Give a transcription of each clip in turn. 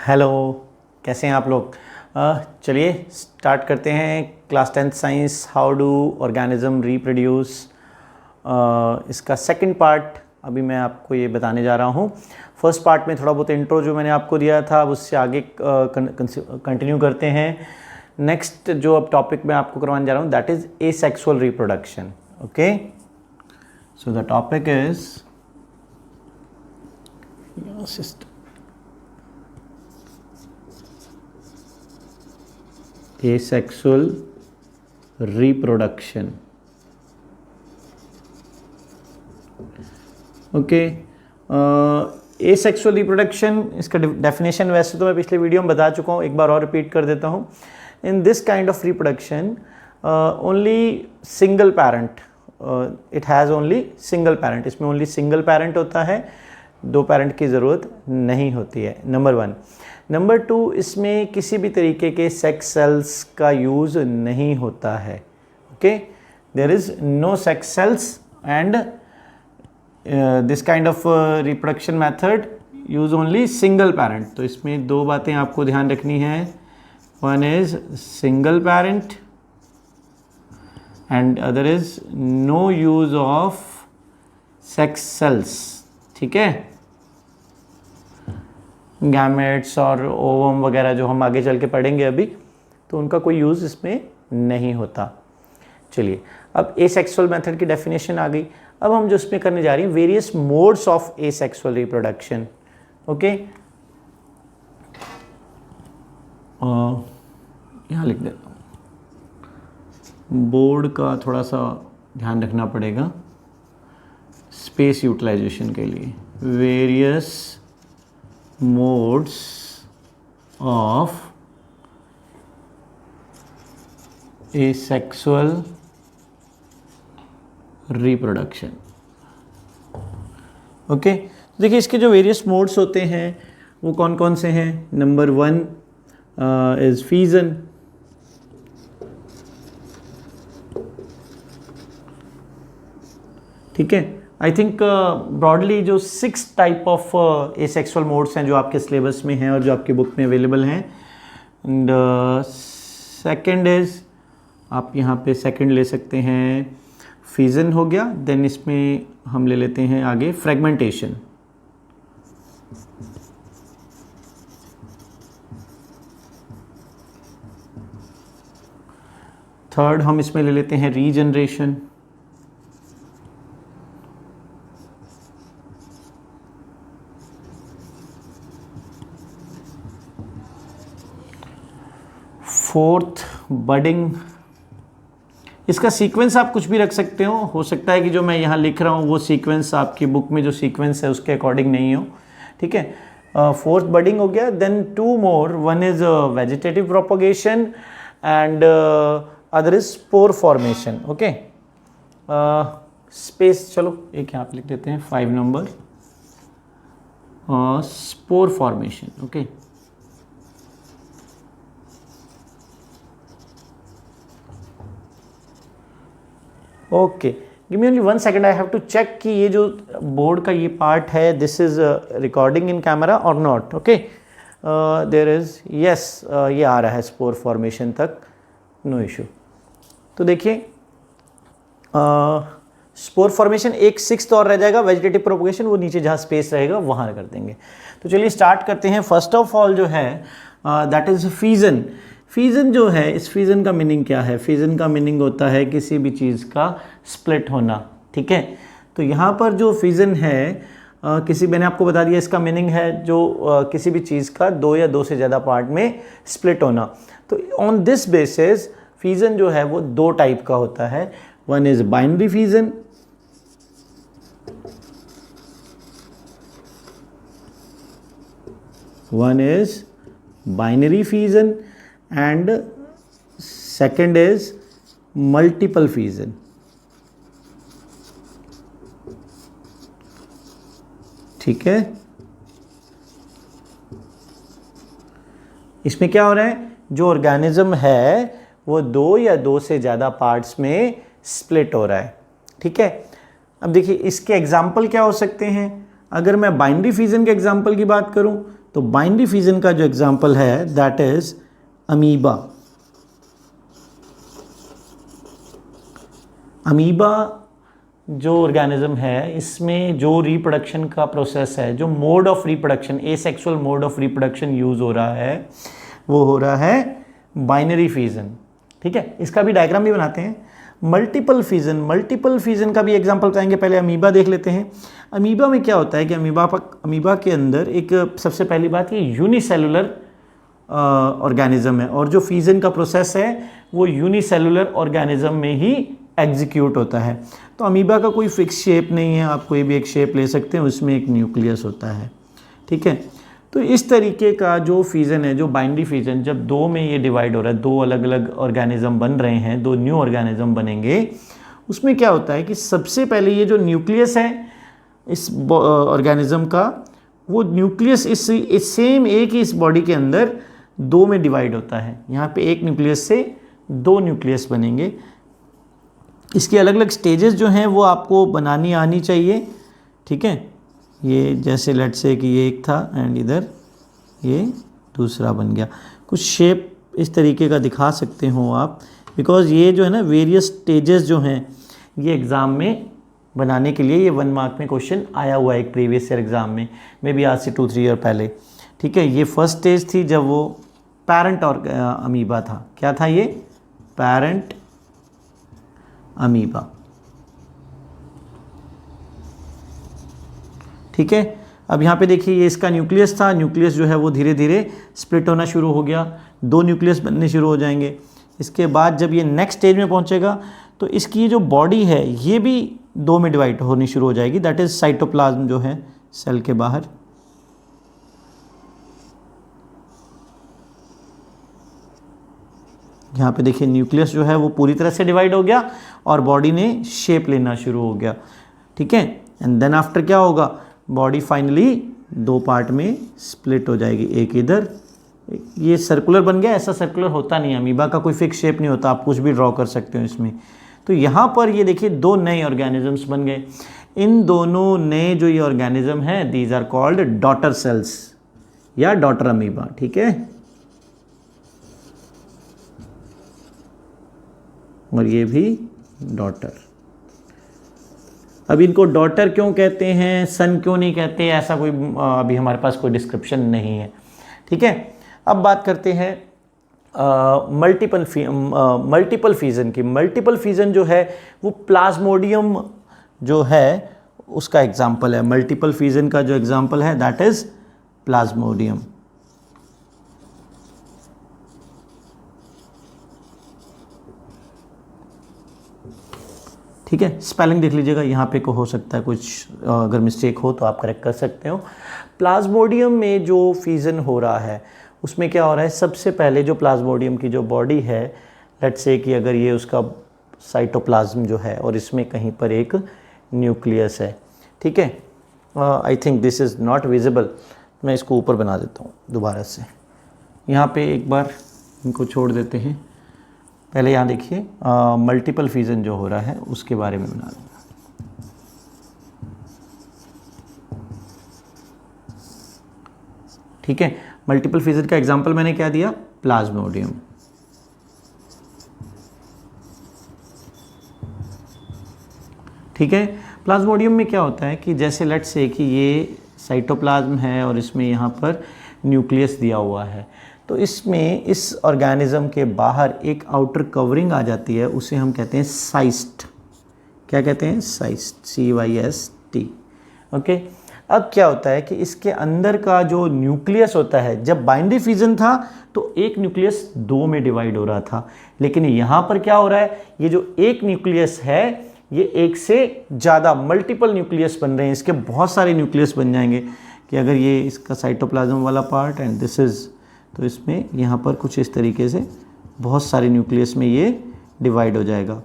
Hello, कैसे हैं आप लोग। चलिए स्टार्ट करते हैं class 10th science how do organism reproduce. इसका सेकंड पार्ट अभी मैं आपको ये बताने जा रहा हूँ। फर्स्ट पार्ट में थोड़ा बहुत इंट्रो जो मैंने आपको दिया था अब उससे आगे कंटिन्यू करते हैं। नेक्स्ट जो अब टॉपिक मैं आपको करवाने जा रहा हूँ that is asexual reproduction. Okay, so the topic is asexual reproduction. Okay, asexual reproduction इसका डेफिनेशन वैसे तो मैं पिछले वीडियो में बता चुका हूँ, एक बार और रिपीट कर देता हूँ। In this kind of reproduction only single parent, it has only single parent, इसमें ओनली सिंगल पैरेंट होता है, दो पैरेंट की ज़रूरत नहीं होती है, नंबर 1। नंबर 2, इसमें किसी भी तरीके के सेक्स सेल्स का यूज़ नहीं होता है। Okay, there is no sex cells and this kind of reproduction method use only single parent. तो इसमें दो बातें आपको ध्यान रखनी है, one is single parent and other is no use of sex cells. ठीक है, गैमेट्स और ओवम वगैरह जो हम आगे चल के पढ़ेंगे अभी, तो उनका कोई यूज़ इसमें नहीं होता। चलिए, अब एसेक्सुअल मेथड की डेफिनेशन आ गई। अब हम जो इसमें करने जा रहे हैं various modes of asexual reproduction. Okay, यहाँ लिख देता हूँ, बोर्ड का थोड़ा सा ध्यान रखना पड़ेगा स्पेस यूटिलाइजेशन के लिए। Various modes of asexual reproduction। Okay, तो देखिए इसके जो वेरियस मोड्स होते हैं वो कौन कौन से हैं। Number 1 is fission. ठीक है, आई थिंक ब्रॉडली जो 6 टाइप ऑफ एसेक्सुअल मोड्स हैं जो आपके सिलेबस में हैं और जो आपकी बुक में अवेलेबल हैं। एंड सेकंड इज, आप यहाँ पे सेकंड ले सकते हैं, फीजन हो गया। देन इसमें हम ले लेते हैं आगे फ्रेगमेंटेशन। थर्ड हम इसमें ले लेते हैं रीजनरेशन। Fourth budding. इसका सीक्वेंस आप कुछ भी रख सकते हो सकता है कि जो मैं यहाँ लिख रहा हूँ वो सीक्वेंस आपकी बुक में जो सीक्वेंस है उसके अकॉर्डिंग नहीं हो। ठीक है, फोर्थ बडिंग हो गया। Then 2 more, one is vegetative propagation and other is spore formation. Okay, space चलो एक यहाँ पे लिख देते हैं 5 number, spore formation. Okay, okay, give me only 1 second, I have to check कि ये जो बोर्ड का ये पार्ट है this is recording in camera और not. Okay, there is yes, ये आ रहा है स्पोर फॉर्मेशन तक, नो इशू। तो देखिए स्पोर फॉर्मेशन एक 6th और रह जाएगा, वेजिटेटिव प्रोपगेशन वो नीचे जहाँ स्पेस रहेगा वहाँ कर देंगे। तो चलिए स्टार्ट करते हैं। फर्स्ट ऑफ ऑल जो है दैट इज फीजन। फीजन जो है, इस फीजन का मीनिंग क्या है। फीजन का मीनिंग होता है किसी भी चीज़ का स्प्लिट होना। ठीक है, तो यहाँ पर जो फीजन है किसी, मैंने आपको बता दिया इसका मीनिंग है जो किसी भी चीज़ का 2 या 2 से ज़्यादा पार्ट में स्प्लिट होना। तो ऑन दिस बेसिस फीजन जो है वो 2 टाइप का होता है। One is binary fission, one is binary fission and second is multiple fission। ठीक है, इसमें क्या हो रहा है, जो ऑर्गेनिज्म है वो 2 या 2 से ज़्यादा पार्ट्स में स्प्लिट हो रहा है। ठीक है, अब देखिए इसके एग्जाम्पल क्या हो सकते हैं। अगर मैं बाइनरी फिजन के एग्जाम्पल की बात करूं तो बाइनरी फिजन का जो एग्जांपल है दैट इज अमीबा। अमीबा जो ऑर्गेनिज्म है, इसमें जो रिप्रोडक्शन का प्रोसेस है, जो mode of reproduction, asexual mode of reproduction use हो रहा है, वो हो रहा है बाइनरी फिजन। ठीक है, इसका भी डायग्राम भी बनाते हैं। मल्टीपल फिजन का भी एग्जांपल बताएंगे। पहले अमीबा देख लेते हैं। अमीबा में क्या होता है कि अमीबा के अंदर एक सबसे पहली बात, ये यूनिसेलुलर ऑर्गेनिज्म है, और जो फिजन का प्रोसेस है वो यूनिसेलुलर ऑर्गेनिज्म में ही एग्जीक्यूट होता है। तो अमीबा का कोई फिक्स शेप नहीं है, आप कोई भी एक शेप ले सकते हैं, उसमें एक न्यूक्लियस होता है। ठीक है, तो इस तरीके का जो फिजन है, जो बाइनरी फिजन, जब दो में ये डिवाइड हो रहा है, दो अलग अलग ऑर्गेनिज्म बन रहे हैं, दो न्यू ऑर्गेनिज्म बनेंगे, उसमें क्या होता है कि सबसे पहले ये जो न्यूक्लियस है इस ऑर्गेनिज्म का, वो न्यूक्लियस इस सेम एक ही इस बॉडी के अंदर दो में डिवाइड होता है। यहाँ पे एक न्यूक्लियस से दो न्यूक्लियस बनेंगे। इसकी अलग अलग स्टेजेस जो हैं वो आपको बनानी आनी चाहिए। ठीक है, ये जैसे लेट से कि ये एक था एंड इधर ये दूसरा बन गया। कुछ शेप इस तरीके का दिखा सकते हो आप, बिकॉज ये जो है ना वेरियस स्टेजेस जो हैं ये एग्ज़ाम में बनाने के लिए, ये 1 मार्क में क्वेश्चन आया हुआ है एक प्रीवियस ईयर एग्ज़ाम में, मे बी आज से 2-3 ईयर पहले। ठीक है, ये फर्स्ट स्टेज थी जब वो पैरेंट और अमीबा था। क्या था ये? Parent amoeba. ठीक है, अब यहाँ पे देखिए ये इसका न्यूक्लियस था। न्यूक्लियस जो है वो धीरे धीरे स्प्लिट होना शुरू हो गया, दो न्यूक्लियस बनने शुरू हो जाएंगे। इसके बाद जब ये नेक्स्ट स्टेज में पहुँचेगा तो इसकी जो बॉडी है ये भी दो में डिवाइड होनी शुरू हो जाएगी, दैट इज़ साइटोप्लाज्म जो है सेल के बाहर। यहाँ पे देखिए न्यूक्लियस जो है वो पूरी तरह से डिवाइड हो गया और बॉडी ने शेप लेना शुरू हो गया। ठीक है, एंड देन आफ्टर क्या होगा, बॉडी फाइनली दो पार्ट में स्प्लिट हो जाएगी, एक इधर, ये सर्कुलर बन गया। ऐसा सर्कुलर होता नहीं है, अमीबा का कोई फिक्स शेप नहीं होता, आप कुछ भी ड्रॉ कर सकते हो इसमें। तो यहाँ पर ये देखिए दो नए ऑर्गेनिजम्स बन गए। इन दोनों नए जो ये ऑर्गेनिज्म हैं, these are called daughter cells या डॉटर अमीबा। ठीक है, और ये भी डॉटर। अब इनको डॉटर क्यों कहते हैं, सन क्यों नहीं कहते, ऐसा कोई अभी हमारे पास कोई डिस्क्रिप्शन नहीं है। ठीक है, अब बात करते हैं मल्टीपल फिजन की। मल्टीपल फिजन जो है वो प्लाज्मोडियम जो है उसका एग्जाम्पल है। मल्टीपल फिजन का जो एग्जाम्पल है दैट इज प्लाज्मोडियम। ठीक है, स्पेलिंग देख लीजिएगा, यहाँ पे को हो सकता है कुछ अगर मिस्टेक हो तो आप करेक्ट कर सकते हो। प्लाज्मोडियम में जो फिजन हो रहा है उसमें क्या हो रहा है, सबसे पहले जो प्लाज्मोडियम की जो बॉडी है, लेट्स से कि अगर ये उसका साइटोप्लाज्म जो है और इसमें कहीं पर एक न्यूक्लियस है। ठीक है, I think this is not visible, मैं इसको ऊपर बना देता हूँ दोबारा से। यहाँ पे एक बार इनको छोड़ देते हैं। पहले यहाँ देखिए मल्टीपल फिजन जो हो रहा है उसके बारे में बना दूँगा। ठीक है, मल्टीपल फिजन का एग्जांपल मैंने क्या दिया, प्लाज्मोडियम। ठीक है, प्लाज्मोडियम में क्या होता है कि जैसे लेट्स से कि ये साइटोप्लाज्म है और इसमें यहाँ पर न्यूक्लियस दिया हुआ है, तो इसमें इस ऑर्गेनिज्म के बाहर एक आउटर कवरिंग आ जाती है, उसे हम कहते हैं साइस्ट। क्या कहते हैं? साइस्ट, CYST। ओके, अब क्या होता है कि इसके अंदर का जो न्यूक्लियस होता है, जब बाइनरी फिजन था तो एक न्यूक्लियस दो में डिवाइड हो रहा था, लेकिन यहाँ पर क्या हो रहा है, ये जो एक न्यूक्लियस है ये एक से ज़्यादा मल्टीपल न्यूक्लियस बन रहे हैं, इसके बहुत सारे न्यूक्लियस बन जाएंगे कि अगर ये इसका साइटोप्लाज्म वाला पार्ट एंड दिस इज़, तो इसमें यहाँ पर कुछ इस तरीके से बहुत सारे न्यूक्लियस में ये डिवाइड हो जाएगा।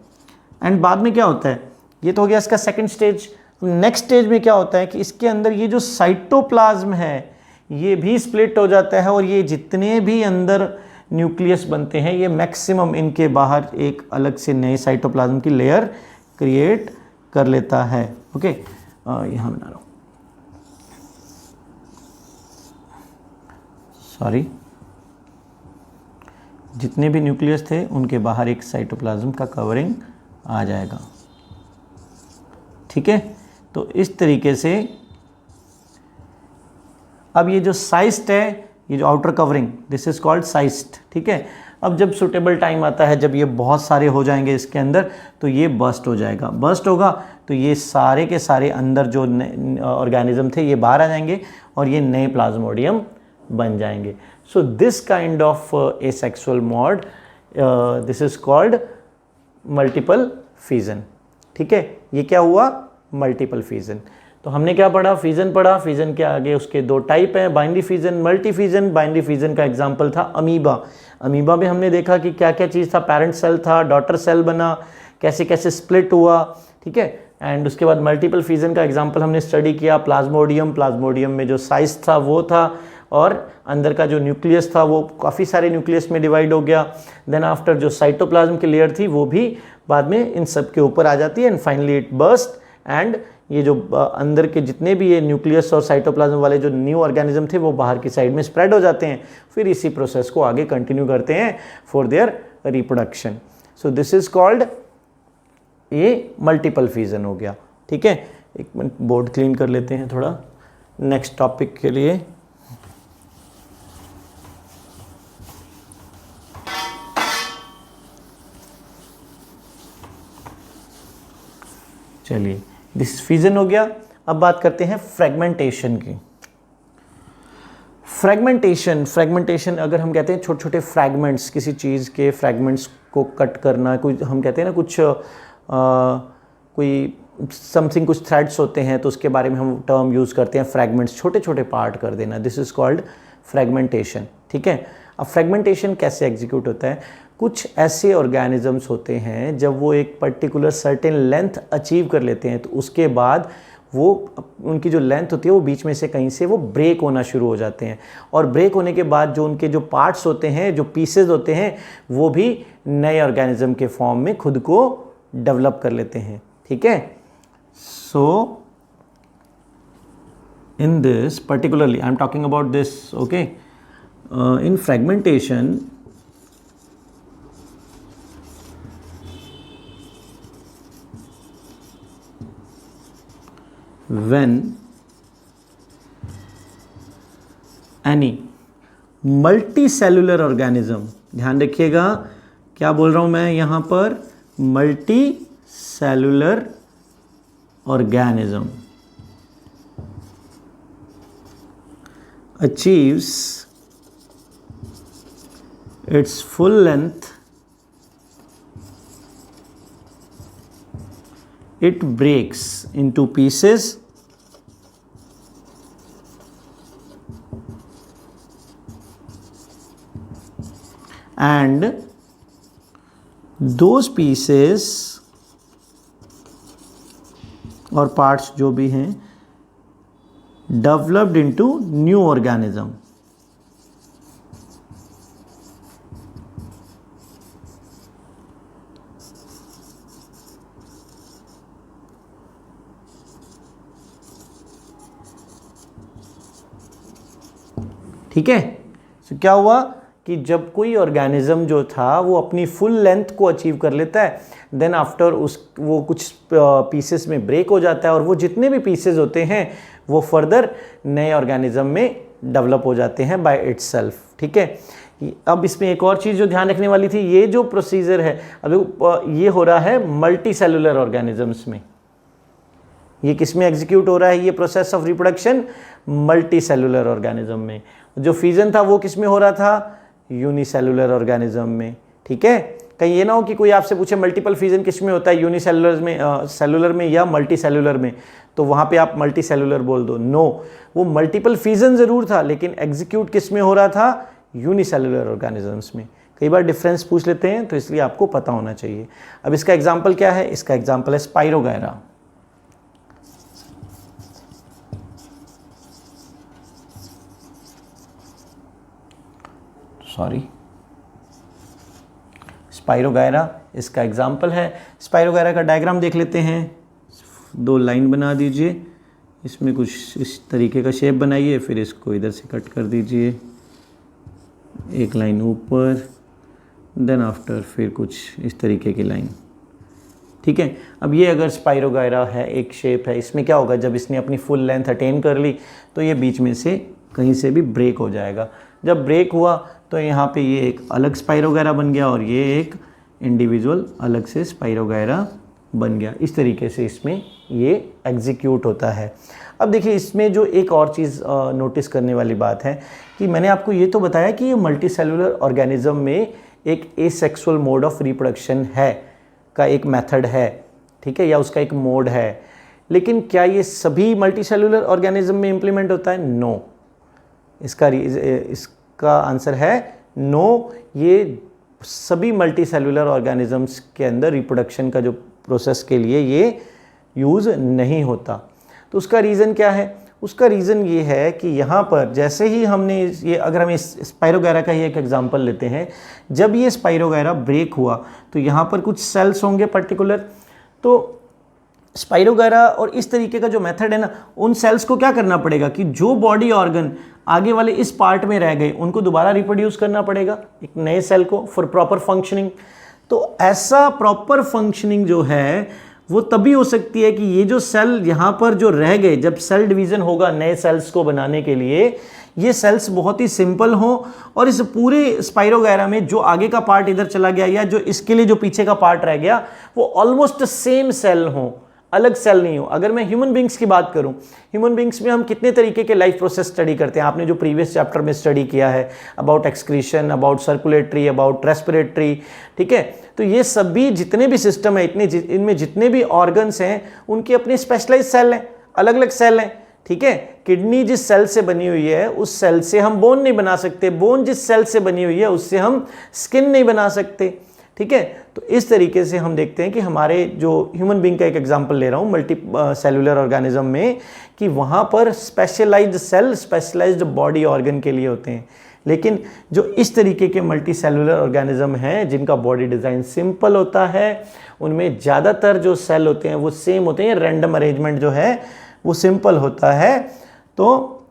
एंड बाद में क्या होता है, ये तो हो गया इसका सेकंड स्टेज। नेक्स्ट स्टेज में क्या होता है कि इसके अंदर ये जो साइटोप्लाज्म है ये भी स्प्लिट हो जाता है और ये जितने भी अंदर न्यूक्लियस बनते हैं ये मैक्सिमम इनके बाहर एक अलग से नए साइटोप्लाज्म की लेयर क्रिएट कर लेता है। ओके, यहाँ बना रहा हूँ। सॉरी, जितने भी न्यूक्लियस थे उनके बाहर एक साइटोप्लाज्म का कवरिंग आ जाएगा। ठीक है, तो इस तरीके से अब ये जो साइस्ट है, ये जो outer covering, this is called cyst. ठीक है, अब जब सुटेबल टाइम आता है, जब ये बहुत सारे हो जाएंगे इसके अंदर, तो ये बर्स्ट हो जाएगा। बर्स्ट होगा तो ये सारे के सारे अंदर जो ऑर्गेनिज्म थे ये बाहर आ जाएंगे और ये नए प्लाज्मोडियम बन जाएंगे। So this kind of asexual mod, this is called multiple fission. ठीक है, ये क्या हुआ? Multiple fission. तो हमने क्या पढ़ा? फिजन पढ़ा। फिजन के आगे उसके दो टाइप हैं, binary fission, multi fission. Binary fission का एग्जांपल था अमीबा। अमीबा में हमने देखा कि क्या क्या चीज़ था, पेरेंट सेल था, डॉटर सेल बना, कैसे कैसे स्प्लिट हुआ। ठीक है, एंड उसके बाद मल्टीपल फिजन का एग्जांपल हमने स्टडी किया, प्लाज्मोडियम। प्लाज्मोडियम में जो साइज था वो था, और अंदर का जो न्यूक्लियस था वो काफ़ी सारे न्यूक्लियस में डिवाइड हो गया। देन आफ्टर जो साइटोप्लाज्म की लेयर थी वो भी बाद में इन सब के ऊपर आ जाती है, and finally it burst. And ये जो अंदर के जितने भी ये न्यूक्लियस और साइटोप्लाज्म वाले जो न्यू ऑर्गेनिज्म थे वो बाहर की साइड में स्प्रेड हो जाते हैं, फिर इसी प्रोसेस को आगे कंटिन्यू करते हैं for their reproduction. So this is called, ये मल्टीपल फिजन हो गया। ठीक है, एक मिनट बोर्ड क्लीन कर लेते हैं थोड़ा नेक्स्ट टॉपिक के लिए। चलिए, दिस फिजन हो गया। अब बात करते हैं फ्रेगमेंटेशन की। फ्रेगमेंटेशन अगर हम कहते हैं छोटे छोटे फ्रैगमेंट्स, किसी चीज़ के फ्रैगमेंट्स को कट करना, कोई हम कहते हैं ना कुछ कोई समथिंग, कुछ थ्रेड्स होते हैं तो उसके बारे में हम टर्म यूज़ करते हैं फ्रैगमेंट्स, छोटे छोटे पार्ट कर देना, दिस इज़ कॉल्ड फ्रेगमेंटेशन। ठीक है, अब फ्रेगमेंटेशन कैसे एग्जीक्यूट होता है? कुछ ऐसे ऑर्गेनिजम्स होते हैं जब वो एक पर्टिकुलर सर्टेन लेंथ अचीव कर लेते हैं तो उसके बाद वो उनकी जो लेंथ होती है वो बीच में से कहीं से वो ब्रेक होना शुरू हो जाते हैं, और ब्रेक होने के बाद जो उनके जो पार्ट्स होते हैं, जो पीसेज होते हैं, वो भी नए ऑर्गेनिज्म के फॉर्म में खुद को डेवलप कर लेते हैं। ठीक है, so in this particularly I am talking about this, okay, in fragmentation when any multicellular organism, ध्यान रखिएगा क्या बोल रहा हूं मैं यहां पर, multicellular organism achieves its full length, it breaks into pieces and those pieces और पार्ट्स जो भी हैं developed into new organism। ठीक है, तो क्या हुआ कि जब कोई ऑर्गेनिज्म जो था वो अपनी फुल लेंथ को अचीव कर लेता है, देन आफ्टर वो कुछ पीसेस में ब्रेक हो जाता है, और वो जितने भी पीसेस होते हैं वो फर्दर नए ऑर्गेनिज्म में डेवलप हो जाते हैं बाय इटसेल्फ। ठीक है, अब इसमें एक और चीज़ जो ध्यान रखने वाली थी, ये जो प्रोसीजर है अभी ये हो रहा है मल्टी सेलुलर ऑर्गेनिजम्स में। ये किस में एग्जीक्यूट हो रहा है ये process of reproduction? Multi cellular organism में। जो फ्यूजन था वो किस में हो रहा था? यूनिसेलुलर ऑर्गेनिज्म में। ठीक है, कहीं ये ना हो कि कोई आपसे पूछे मल्टीपल फ्यूजन किस में होता है, यूनिसेलुलर में, सेलुलर में या मल्टी सेलुलर में, तो वहाँ पे आप मल्टी सेलुलर बोल दो। नो, वो मल्टीपल फ्यूजन ज़रूर था लेकिन एग्जीक्यूट किस में हो रहा था? यूनिसेलुलर ऑर्गेनिजम्स में। कई बार डिफरेंस पूछ लेते हैं तो इसलिए आपको पता होना चाहिए। अब इसका एग्जाम्पल क्या है? इसका एग्जाम्पल है स्पाइरोगायरा। स्पाइरोगायरा इसका एग्जाम्पल है। स्पाइरोगायरा का डायग्राम देख लेते हैं। दो लाइन बना दीजिए, इसमें कुछ इस तरीके का शेप बनाइए, फिर इसको इधर से कट कर दीजिए। एक लाइन ऊपर, देन आफ्टर फिर कुछ इस तरीके की लाइन, ठीक है। अब ये अगर स्पाइरोगायरा है, एक शेप है, इसमें क्या होगा, जब इसने अपनी फुल लेंथ अटेन कर ली तो ये बीच में से कहीं से भी ब्रेक हो जाएगा। जब ब्रेक हुआ तो यहाँ पे ये एक अलग स्पाइरोगायरा बन गया और ये एक इंडिविजुअल अलग से स्पाइरोगायरा बन गया। इस तरीके से इसमें ये एग्जीक्यूट होता है। अब देखिए इसमें जो एक और चीज़ नोटिस करने वाली बात है कि मैंने आपको ये तो बताया कि ये मल्टीसेलुलर ऑर्गेनिज्म में एक एसेक्सुअल मोड ऑफ रिप्रोडक्शन है का एक मेथड है, ठीक है, या उसका एक मोड है। लेकिन क्या ये सभी मल्टीसेलुलर ऑर्गेनिज्म में इम्प्लीमेंट होता है? नो। इसका आंसर है नो। ये सभी मल्टीसेलुलर ऑर्गेनिजम्स के अंदर रिप्रोडक्शन का जो प्रोसेस के लिए ये यूज़ नहीं होता। तो उसका रीज़न क्या है? उसका रीज़न ये है कि यहाँ पर जैसे ही हमने ये, अगर हम इस स्पाइरोगायरा का ही एक एग्जांपल लेते हैं, जब ये स्पाइरोगायरा ब्रेक हुआ तो यहाँ पर कुछ सेल्स होंगे पर्टिकुलर, तो स्पाइरोगायरा और इस तरीके का जो मेथड है ना, उन सेल्स को क्या करना पड़ेगा कि जो बॉडी ऑर्गन आगे वाले इस पार्ट में रह गए उनको दोबारा रिप्रोड्यूस करना पड़ेगा एक नए सेल को फॉर प्रॉपर फंक्शनिंग। तो ऐसा प्रॉपर फंक्शनिंग जो है वो तभी हो सकती है कि ये जो सेल यहाँ पर जो रह गए, जब सेल डिवीज़न होगा नए सेल्स को बनाने के लिए, ये सेल्स बहुत ही सिंपल हो और इस पूरे स्पाइरोगायरा में जो आगे का पार्ट इधर चला गया या जो इसके लिए जो पीछे का पार्ट रह गया वो ऑलमोस्ट सेम सेल हो, अलग सेल नहीं हो। अगर मैं ह्यूमन बींग्स की बात करूं, ह्यूमन बींग्स में हम कितने तरीके के लाइफ प्रोसेस स्टडी करते हैं, आपने जो प्रीवियस चैप्टर में स्टडी किया है about excretion, about circulatory, about respiratory, ठीक है। तो ये सभी जितने भी सिस्टम है, इनमें जितने भी ऑर्गन्स हैं उनकी अपनी स्पेशलाइज सेल हैं, अलग अलग सेल हैं, ठीक है। किडनी जिस सेल से बनी हुई है उस सेल से हम बोन नहीं बना सकते, बोन जिस सेल से बनी हुई है उससे हम स्किन नहीं बना सकते, ठीक है। तो इस तरीके से हम देखते हैं कि हमारे जो ह्यूमन बीइंग का एक एग्जांपल ले रहा हूँ मल्टी सेलुलर ऑर्गेनिज्म में, कि वहाँ पर specialised cell specialised body organ के लिए होते हैं। लेकिन जो इस तरीके के मल्टी सेलुलर ऑर्गेनिज्म हैं जिनका बॉडी डिज़ाइन सिंपल होता है, उनमें ज़्यादातर जो सेल होते हैं वो सेम होते हैं, रैंडम अरेंजमेंट जो है वो सिंपल होता है। तो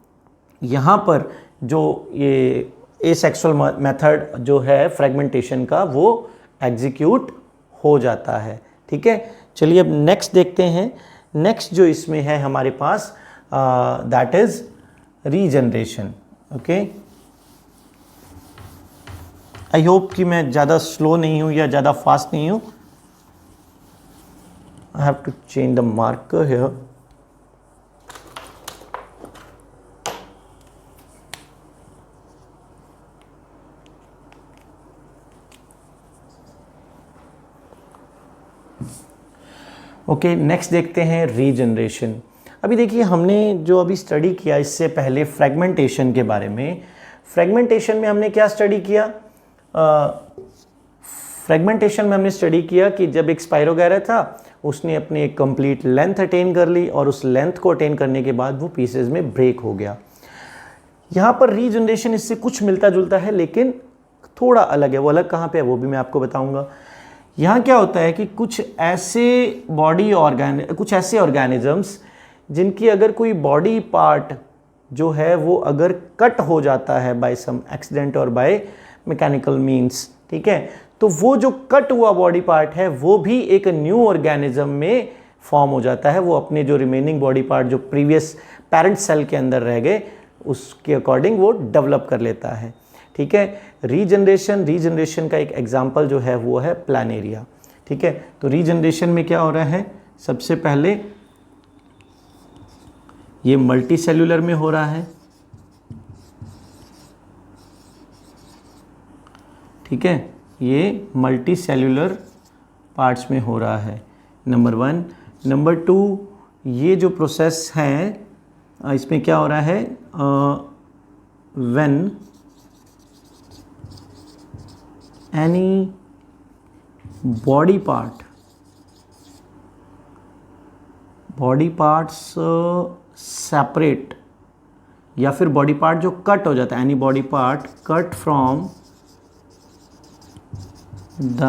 यहाँ पर जो ये एसेक्सुअल मेथड जो है फ्रेगमेंटेशन का वो एग्जीक्यूट हो जाता है, ठीक है। चलिए अब नेक्स्ट देखते हैं। नेक्स्ट जो इसमें है हमारे पास that is regeneration. Okay, I hope कि मैं ज़्यादा स्लो नहीं हूँ या ज़्यादा फास्ट नहीं हूँ। I have to change the marker here. Okay, next देखते हैं रीजनरेशन। अभी देखिए हमने जो अभी स्टडी किया इससे पहले फ्रेगमेंटेशन के बारे में, फ्रेगमेंटेशन में हमने क्या स्टडी किया? फ्रेगमेंटेशन में हमने स्टडी किया कि जब एक स्पाइरोगायरा था उसने अपनी एक कंप्लीट लेंथ अटेन कर ली और उस लेंथ को अटेन करने के बाद वो पीसेज में ब्रेक हो गया। यहाँ पर रीजनरेशन इससे कुछ मिलता जुलता है लेकिन थोड़ा अलग है। वो अलग कहाँ पे है वो भी मैं आपको बताऊँगा। यहाँ क्या होता है कि कुछ ऐसे ऑर्गेनिजम्स जिनकी अगर कोई बॉडी पार्ट जो है वो अगर कट हो जाता है बाय सम एक्सीडेंट और बाय मैकेनिकल मींस, ठीक है, तो वो जो कट हुआ बॉडी पार्ट है वो भी एक न्यू ऑर्गेनिज्म में फॉर्म हो जाता है। वो अपने जो रिमेनिंग बॉडी पार्ट जो प्रीवियस पेरेंट सेल के अंदर रह गए उसके अकॉर्डिंग वो डेवलप कर लेता है, ठीक है। रीजनरेशन का एक एग्जाम्पल जो है वो है प्लानेरिया, ठीक है। तो रीजनरेशन में क्या हो रहा है? सबसे पहले ये मल्टी सेल्यूलर में हो रहा है, ठीक है, ये मल्टी सेल्यूलर पार्ट्स में हो रहा है, नंबर 1। नंबर 2, ये जो प्रोसेस है इसमें क्या हो रहा है? When any body parts separate या फिर बॉडी पार्ट जो कट हो जाता है, any body part cut from the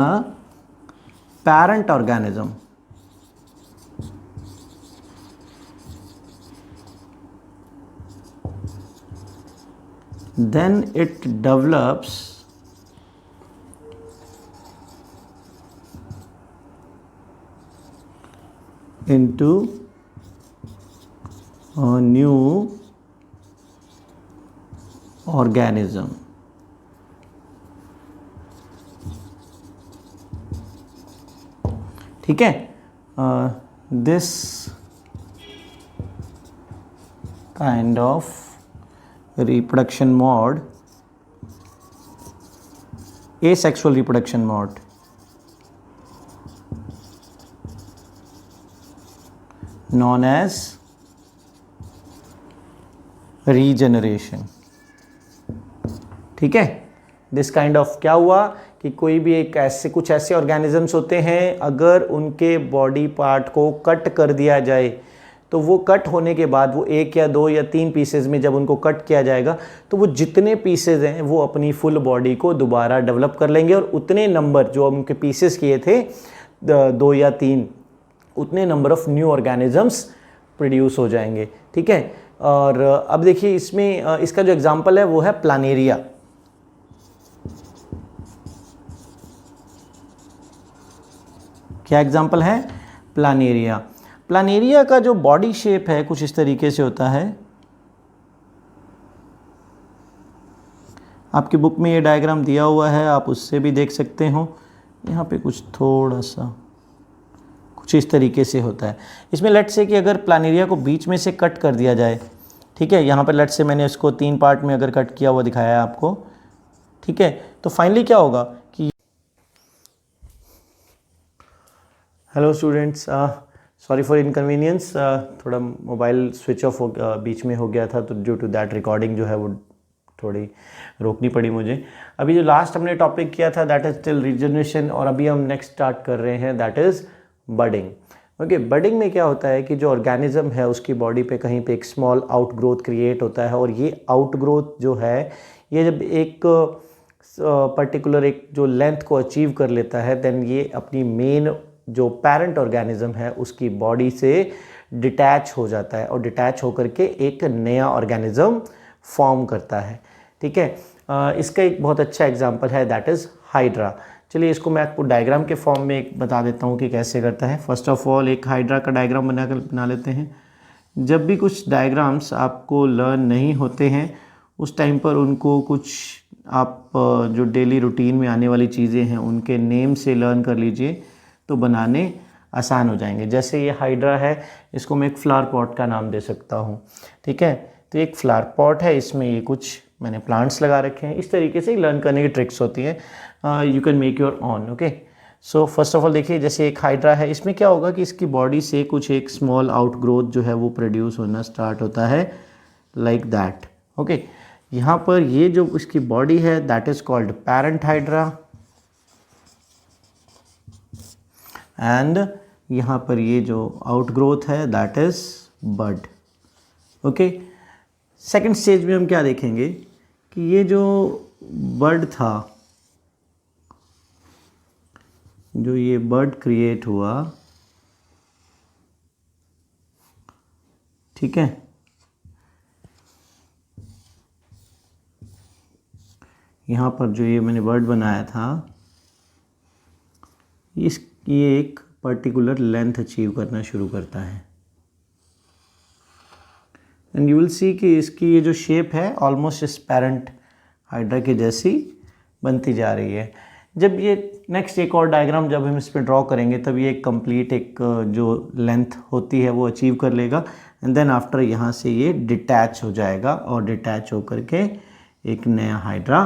parent organism, then it develops into a new organism. ठीक है, this kind of reproduction mode, asexual reproduction mode, known as regeneration. ठीक है, दिस काइंड ऑफ क्या हुआ कि कोई भी एक ऐसे कुछ ऐसे ऑर्गेनिजम्स होते हैं, अगर उनके बॉडी पार्ट को कट कर दिया जाए तो वो कट होने के बाद वो 1 या 2 या 3 पीसेज में जब उनको कट किया जाएगा तो वो जितने पीसेज हैं वो अपनी फुल बॉडी को दोबारा डेवलप कर लेंगे और उतने नंबर जो उनके पीसेस किए थे 2 या 3, उतने number of new organisms produce हो जाएंगे. ठीक है, और अब देखिए इसमें इसका जो एग्जांपल है वो है प्लानेरिया. क्या एग्जांपल है? प्लानेरिया. प्लानेरिया का जो बॉडी शेप है कुछ इस तरीके से होता है. आपकी बुक में ये डायग्राम दिया हुआ है, आप उससे भी देख सकते हो. यहाँ पे कुछ थोड़ा सा कुछ इस तरीके से होता है. इसमें लेट्स से कि अगर प्लानेरिया को बीच में से कट कर दिया जाए, ठीक है, यहाँ पर लेट्स से मैंने इसको 3 पार्ट में अगर कट किया हुआ दिखाया है आपको. ठीक है, तो फाइनली क्या होगा कि hello students, sorry for inconvenience, थोड़ा मोबाइल स्विच ऑफ बीच में हो गया था तो ड्यू टू दैट रिकॉर्डिंग जो है वो थोड़ी रोकनी पड़ी मुझे. अभी जो लास्ट हमने टॉपिक किया था दैट इज स्टिल रीजनरेशन, और अभी हम नेक्स्ट स्टार्ट कर रहे हैं that is budding. Okay, budding में क्या होता है कि जो ऑर्गेनिज्म है उसकी बॉडी पे कहीं पे एक स्मॉल आउटग्रोथ क्रिएट होता है, और ये आउटग्रोथ जो है ये जब एक पर्टिकुलर एक जो लेंथ को अचीव कर लेता है देन ये अपनी मेन जो पेरेंट ऑर्गेनिज्म है उसकी बॉडी से डिटैच हो जाता है और डिटैच होकर के एक नया ऑर्गेनिज्म फॉर्म करता है. ठीक है, इसका एक बहुत अच्छा एग्जांपल है दैट इज़ हाइड्रा. चलिए इसको मैं आपको डायग्राम के फॉर्म में एक बता देता हूँ कि कैसे करता है. फर्स्ट ऑफ ऑल एक हाइड्रा का डायग्राम बना लेते हैं. जब भी कुछ डायग्राम्स आपको लर्न नहीं होते हैं उस टाइम पर उनको कुछ आप जो डेली रूटीन में आने वाली चीज़ें हैं उनके नेम से लर्न कर लीजिए तो बनाने आसान हो जाएंगे. जैसे ये हाइड्रा है, इसको मैं एक फ्लावर पॉट का नाम दे सकता हूँ. ठीक है, तो एक फ्लावर पॉट है, इसमें ये कुछ मैंने प्लांट्स लगा रखे हैं. इस तरीके से लर्न करने की ट्रिक्स होती हैं. You can make your on. Okay, so first of all देखिए जैसे एक हाइड्रा है, इसमें क्या होगा कि इसकी बॉडी से कुछ एक स्मॉल आउटग्रोथ जो है वो प्रोड्यूस होना स्टार्ट होता है लाइक दैट. ओके, यहाँ पर ये जो इसकी बॉडी है that is called parent hydra, and यहाँ पर ये जो आउटग्रोथ है that is bud. Okay, second stage में हम क्या देखेंगे कि ये जो बड था, जो ये बड क्रिएट हुआ, ठीक है, यहाँ पर जो ये मैंने बर्ड बनाया था ये एक पर्टिकुलर लेंथ अचीव करना शुरू करता है. एंड यू विल सी कि इसकी ये जो शेप है ऑलमोस्ट इस पेरेंट हाइड्रा के जैसी बनती जा रही है. जब ये नेक्स्ट एक और डायग्राम जब हम इस पर ड्रॉ करेंगे तब ये एक कंप्लीट एक जो लेंथ होती है वो अचीव कर लेगा, एंड देन आफ्टर यहाँ से ये डिटैच हो जाएगा और डिटैच होकर के एक नया हाइड्रा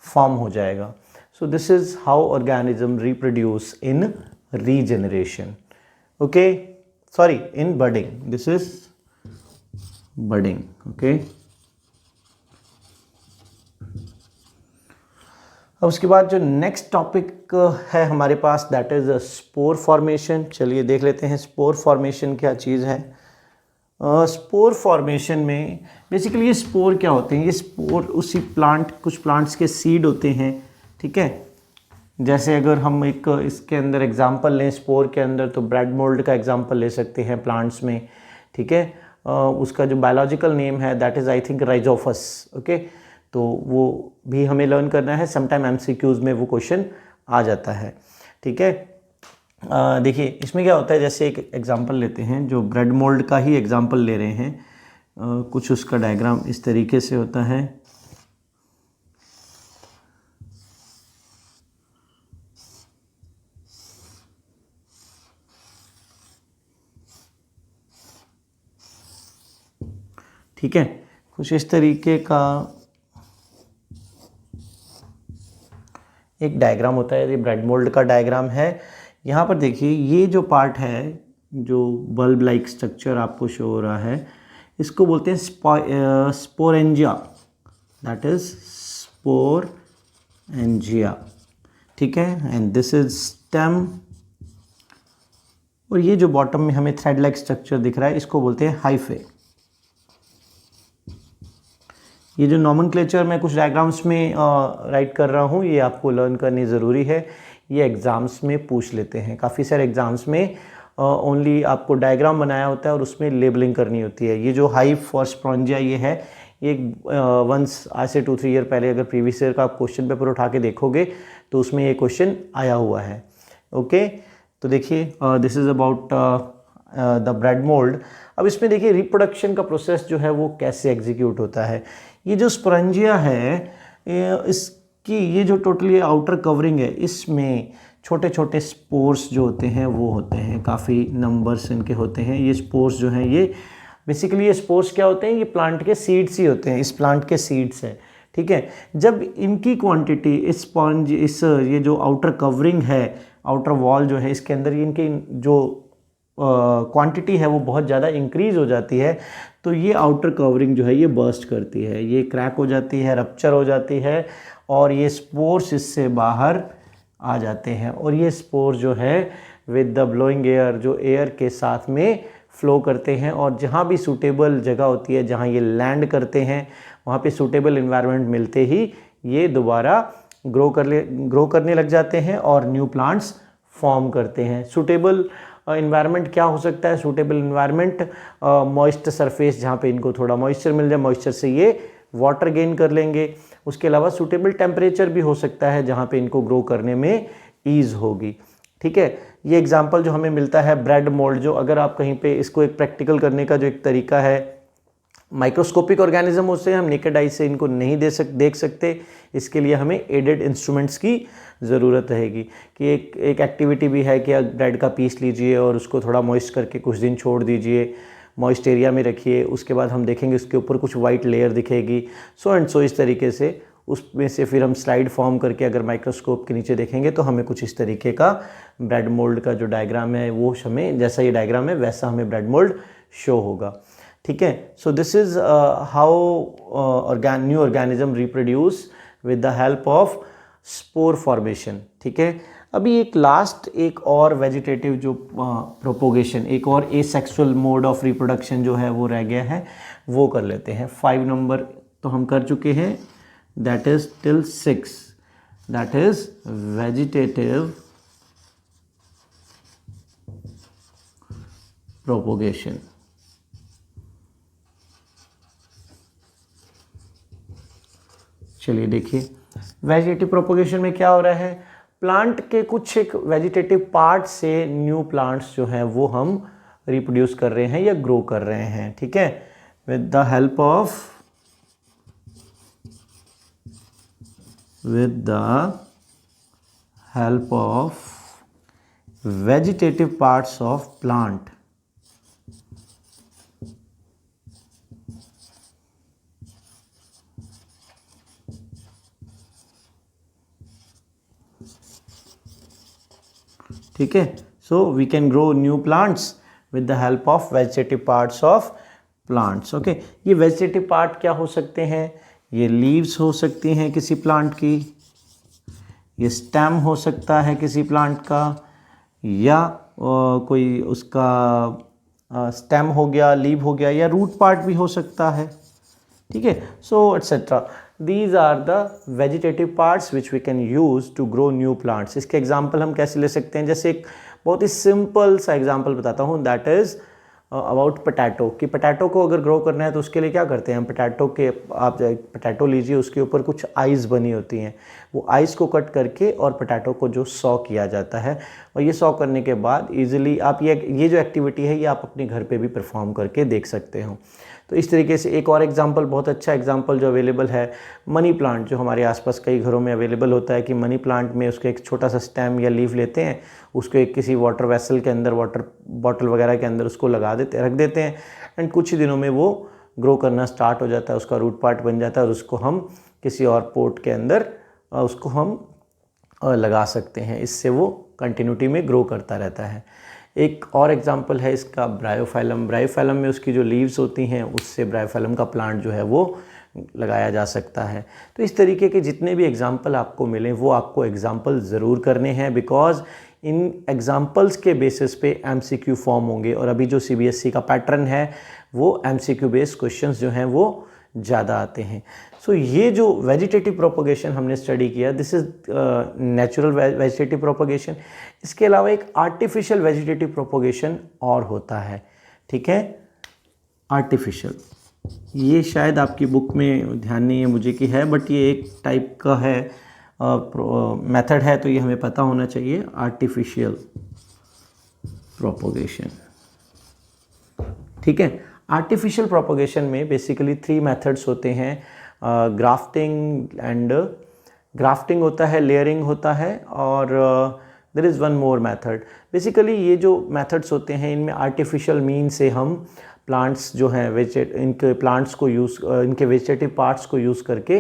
फॉर्म हो जाएगा. So this is how organism reproduce in regeneration. Okay, sorry, in budding. This is budding. Okay, अब उसके बाद जो नेक्स्ट टॉपिक है हमारे पास दैट इज़ स्पोर फॉर्मेशन. चलिए देख लेते हैं स्पोर फॉर्मेशन क्या चीज़ है. स्पोर फॉर्मेशन में बेसिकली ये स्पोर क्या होते हैं, ये स्पोर उसी प्लांट, कुछ प्लांट्स के सीड होते हैं. ठीक है, जैसे अगर हम एक इसके अंदर एग्जांपल लें स्पोर के अंदर तो ब्रेड मोल्ड का एग्जांपल ले सकते हैं प्लांट्स में. ठीक है, उसका जो बायोलॉजिकल नेम है that is I think rhizopus. Okay, तो वो भी हमें लर्न करना है। समटाइम एमसीक्यूज में वो क्वेश्चन आ जाता है, ठीक है। देखिए इसमें क्या होता है, जैसे एक एग्जांपल लेते हैं, जो ब्रेड मोल्ड का ही एग्जांपल ले रहे हैं। कुछ उसका डायग्राम इस तरीके से होता है। ठीक है, कुछ इस तरीके का एक डायग्राम होता है। ये ब्रेड मोल्ड का डायग्राम है। यहाँ पर देखिए ये जो पार्ट है, जो बल्ब लाइक स्ट्रक्चर आपको शो हो रहा है, इसको बोलते हैं स्पोरेंजिया, दैट इज स्पोरेंजिया, ठीक है। एंड दिस इज स्टेम, और ये जो बॉटम में हमें थ्रेड लाइक स्ट्रक्चर दिख रहा है, इसको बोलते हैं हाइफे। ये जो नॉमेनक्लेचर मैं कुछ डायग्राम्स में राइट कर रहा हूँ, ये आपको लर्न करनी ज़रूरी है। ये एग्ज़ाम्स में पूछ लेते हैं, काफ़ी सारे एग्ज़ाम्स में ओनली आपको डायग्राम बनाया होता है और उसमें लेबलिंग करनी होती है। ये जो हाइफ और स्पोरेंजिया ये है, ये वंस आज से 2-3 ईयर पहले अगर प्रीवियस ईयर का आप क्वेश्चन पेपर उठा के देखोगे तो उसमें ये क्वेश्चन आया हुआ है। ओके, तो देखिए this is about the bread mould. अब इसमें देखिए रिप्रोडक्शन का प्रोसेस जो है वो कैसे एग्जीक्यूट होता है। ये जो स्पोरेंजिया है, इसकी ये जो टोटली आउटर कवरिंग है, इसमें छोटे छोटे स्पोर्स जो होते हैं वो होते हैं, काफ़ी नंबर्स इनके होते हैं। ये स्पोर्स जो हैं, ये बेसिकली ये स्पोर्स क्या होते हैं, ये प्लांट के सीड्स ही होते हैं, इस प्लांट के सीड्स हैं, ठीक है। जब इनकी क्वांटिटी इस स्पॉन्ज, इस ये जो आउटर कवरिंग है, आउटर वॉल जो है, इसके अंदर इनकी जो क्वांटिटी है वो बहुत ज़्यादा इंक्रीज़ हो जाती है, तो ये आउटर कवरिंग जो है ये बर्स्ट करती है, ये क्रैक हो जाती है, रप्चर हो जाती है, और ये स्पोर्स इससे बाहर आ जाते हैं। और ये स्पोर्स जो है विद द ब्लोइंग एयर, जो एयर के साथ में फ्लो करते हैं, और जहाँ भी सूटेबल जगह होती है, जहाँ ये लैंड करते हैं, वहाँ पे सूटेबल इन्वायरमेंट मिलते ही ये दोबारा ग्रो करने लग जाते हैं और न्यू प्लांट्स फॉर्म करते हैं। सूटेबल इन्वायरमेंट क्या हो सकता है? सूटेबल इन्वायरमेंट मॉइस्ट सरफेस, जहाँ पे इनको थोड़ा मॉइस्चर मिल जाए, मॉइस्चर से ये वाटर गेन कर लेंगे। उसके अलावा सूटेबल टेम्परेचर भी हो सकता है जहाँ पे इनको ग्रो करने में ईज़ होगी, ठीक है। ये एग्जांपल जो हमें मिलता है ब्रेड मोल्ड, जो अगर आप कहीं पे इसको एक प्रैक्टिकल करने का जो एक तरीका है, माइक्रोस्कोपिक ऑर्गेनिज्म होते हैं, हम नेकेड आई से इनको नहीं देख सकते, इसके लिए हमें एडेड इंस्ट्रूमेंट्स की ज़रूरत रहेगी। कि एक एक्टिविटी भी है कि ब्रेड का पीस लीजिए और उसको थोड़ा मॉइस्ट करके कुछ दिन छोड़ दीजिए, मॉइस्ट एरिया में रखिए, उसके बाद हम देखेंगे उसके ऊपर कुछ वाइट लेयर दिखेगी, सो एंड सो। इस तरीके से उसमें से फिर हम स्लाइड फॉर्म करके अगर माइक्रोस्कोप के नीचे देखेंगे तो हमें कुछ इस तरीके का ब्रेड मोल्ड का जो डायग्राम है वो हमें, जैसा ये डायग्राम है वैसा हमें ब्रेड मोल्ड शो होगा, ठीक है। So this is how new organism reproduce with the help of spore formation, ठीक है। अभी एक लास्ट एक और वेजिटेटिव जो प्रोपोगेशन, एक और एसेक्सुअल मोड ऑफ रिप्रोडक्शन जो है वो रह गया है, वो कर लेते हैं। 5 नंबर तो हम कर चुके हैं, that is till 6, that is vegetative propagation. चलिए देखिए वेजिटेटिव प्रोपोगेशन में क्या हो रहा है, प्लांट के कुछ एक वेजिटेटिव पार्ट से न्यू प्लांट्स जो हैं वो हम रिप्रोड्यूस कर रहे हैं या ग्रो कर रहे हैं, ठीक है, with the help of vegetative parts of plant. ठीक है, so we can grow new plants with the help of vegetative parts of plants. Okay, ये वेजिटेटिव पार्ट क्या हो सकते हैं? ये लीव्स हो सकती हैं किसी प्लांट की, ये स्टेम हो सकता है किसी प्लांट का, या कोई उसका स्टेम हो गया, लीव हो गया, या रूट पार्ट भी हो सकता है, ठीक है। सो etcetera, these are the vegetative parts which we can use to grow new plants। इसके एग्जाम्पल हम कैसे ले सकते हैं? जैसे एक बहुत ही सिंपल सा एग्जाम्पल बताता हूँ, दैट इज अबाउट पोटैटो कि पोटैटो को अगर ग्रो करना है तो उसके लिए क्या करते हैं हम। पोटैटो के आप पोटैटो लीजिए, उसके ऊपर कुछ आइज़ बनी होती हैं, वो आइज़ को कट करके और पोटैटो को जो सॉ किया जाता है, और ये सॉ करने के बाद ईजिली आप ये जो एक्टिविटी है ये आप अपने घर पे भी परफॉर्म करके देख सकते हो। तो इस तरीके से एक और एग्जांपल, बहुत अच्छा एग्जांपल जो अवेलेबल है, मनी प्लांट जो हमारे आसपास कई घरों में अवेलेबल होता है कि मनी प्लांट में उसको एक छोटा सा स्टेम या लीफ लेते हैं, उसको एक किसी वाटर वेसल के अंदर, वाटर बॉटल वगैरह के अंदर उसको रख देते हैं, एंड कुछ ही दिनों में वो ग्रो करना स्टार्ट हो जाता है, उसका रूट पार्ट बन जाता है, और उसको हम किसी और पोट के अंदर उसको हम लगा सकते हैं। इससे वो कंटिन्यूटी में ग्रो करता रहता है। एक और एग्जांपल है इसका ब्रायोफाइलम। ब्रायोफाइलम में उसकी जो लीव्स होती हैं उससे ब्रायोफाइलम का प्लांट जो है वो लगाया जा सकता है। तो इस तरीके के जितने भी एग्जांपल आपको मिलें वो आपको एग्जांपल ज़रूर करने हैं, बिकॉज इन एग्जांपल्स के बेसिस पे एमसीक्यू फॉर्म होंगे, और अभी जो सीबीएसई का पैटर्न है वो एमसीक्यू बेस्ड क्वेश्चंस जो हैं वो ज़्यादा आते हैं। सो ये जो वेजिटेटिव प्रोपगेशन हमने स्टडी किया, this is natural vegetative propagation. इसके अलावा एक आर्टिफिशियल वेजिटेटिव प्रोपगेशन और होता है, ठीक है, आर्टिफिशियल। ये शायद आपकी बुक में ध्यान नहीं है मुझे कि है, बट ये एक टाइप का है मेथड है, तो ये हमें पता होना चाहिए, आर्टिफिशियल प्रोपगेशन, ठीक है। आर्टिफिशियल प्रोपगेशन में बेसिकली 3 मेथड्स होते हैं, ग्राफ्टिंग होता है, लेयरिंग होता है, और there is one more method. Basically ये जो मेथड्स होते हैं इनमें आर्टिफिशियल मीन से हम प्लांट्स जो हैं इनके प्लांट्स को इनके वेजिटेटिव पार्ट्स को यूज़ करके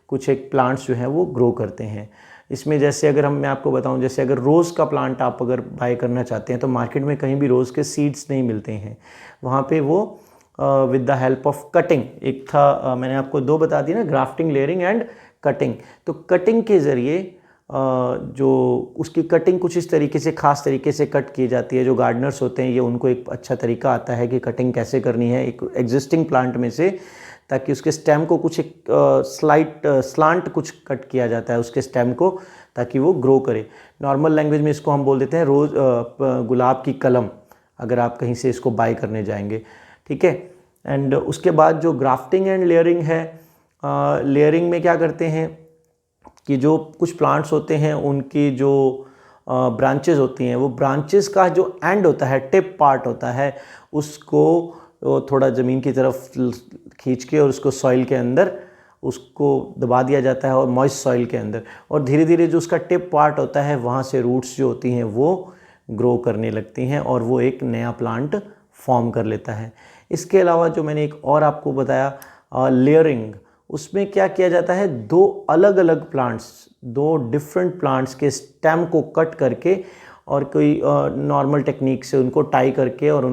कुछ एक प्लांट्स जो हैं वो ग्रो करते हैं। इसमें जैसे अगर मैं आपको बताऊं, जैसे अगर रोज़ का प्लांट आप अगर बाय करना चाहते हैं तो मार्केट में कहीं भी रोज़ के सीड्स नहीं मिलते हैं, वहाँ पे वो with the help of cutting, एक था मैंने आपको 2 बता दी ना, ग्राफ्टिंग, लेयरिंग एंड कटिंग। तो कटिंग के ज़रिए जो उसकी कटिंग कुछ इस तरीके से, ख़ास तरीके से कट की जाती है। जो गार्डनर्स होते हैं ये उनको एक अच्छा तरीका आता है कि कटिंग कैसे करनी है एक एग्जिस्टिंग प्लांट में से, ताकि उसके स्टेम को कुछ एक स्लांट कुछ कट किया जाता है उसके स्टेम को, ताकि वो ग्रो करे। नॉर्मल लैंग्वेज में इसको हम बोल देते हैं गुलाब की कलम, अगर आप कहीं से इसको बाय करने जाएंगे, ठीक है। एंड उसके बाद जो ग्राफ्टिंग एंड लेयरिंग है, लेयरिंग में क्या करते हैं कि जो कुछ प्लांट्स होते हैं उनकी जो ब्रांचेस होती हैं, वो ब्रांचेस का जो एंड होता है, टिप पार्ट होता है, उसको थोड़ा ज़मीन की तरफ खींच के और उसको सॉइल के अंदर उसको दबा दिया जाता है, और मॉइस्ट सॉइल के अंदर, और धीरे धीरे जो उसका टिप पार्ट होता है वहाँ से रूट्स जो होती हैं वो ग्रो करने लगती हैं, और वो एक नया प्लांट फॉर्म कर लेता है। इसके अलावा जो मैंने एक और आपको बताया लेयरिंग, उसमें क्या किया जाता है, 2 अलग अलग प्लांट्स, 2 डिफरेंट प्लांट्स के स्टेम को कट करके और कोई नॉर्मल टेक्निक से उनको टाई करके और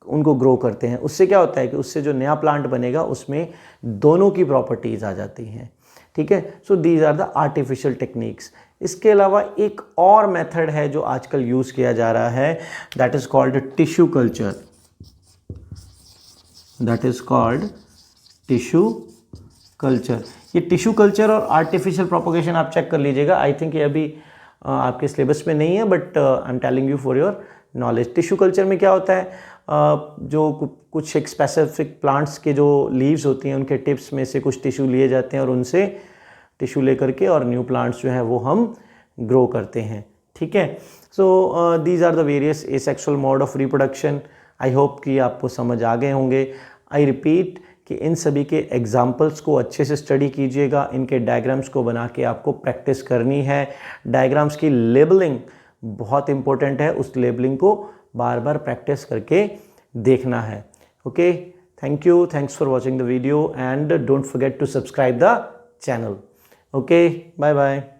उनको ग्रो करते हैं। उससे क्या होता है कि उससे जो नया प्लांट बनेगा उसमें दोनों की प्रॉपर्टीज़ आ जाती हैं, ठीक है। So these are the artificial techniques. इसके अलावा एक और मेथड है जो आजकल यूज़ किया जा रहा है, that is called tissue culture, that is called tissue culture. ये टिश्यू कल्चर और आर्टिफिशियल प्रोपगेशन आप चेक कर लीजिएगा, आई थिंक ये अभी आपके सिलेबस में नहीं है, but I am telling you for your knowledge. Tissue culture में क्या होता है, जो कुछ एक स्पेसिफिक प्लांट्स के जो लीव्स होती हैं उनके टिप्स में से कुछ टिश्यू लिए जाते हैं, और उनसे टिश्यू लेकर के और न्यू प्लांट्स जो हैं वो हम ग्रो करते हैं, ठीक है। So these are the various asexual mode of reproduction. I hope कि आपको समझ आ गए होंगे। आई रिपीट कि इन सभी के एग्जाम्पल्स को अच्छे से स्टडी कीजिएगा, इनके डायग्राम्स को बना के आपको प्रैक्टिस करनी है। डायग्राम्स की लेबलिंग बहुत इंपॉर्टेंट है, उस लेबलिंग को बार बार प्रैक्टिस करके देखना है। Okay, thank you, thanks for watching the video, and don't forget to subscribe the channel. Okay, bye bye.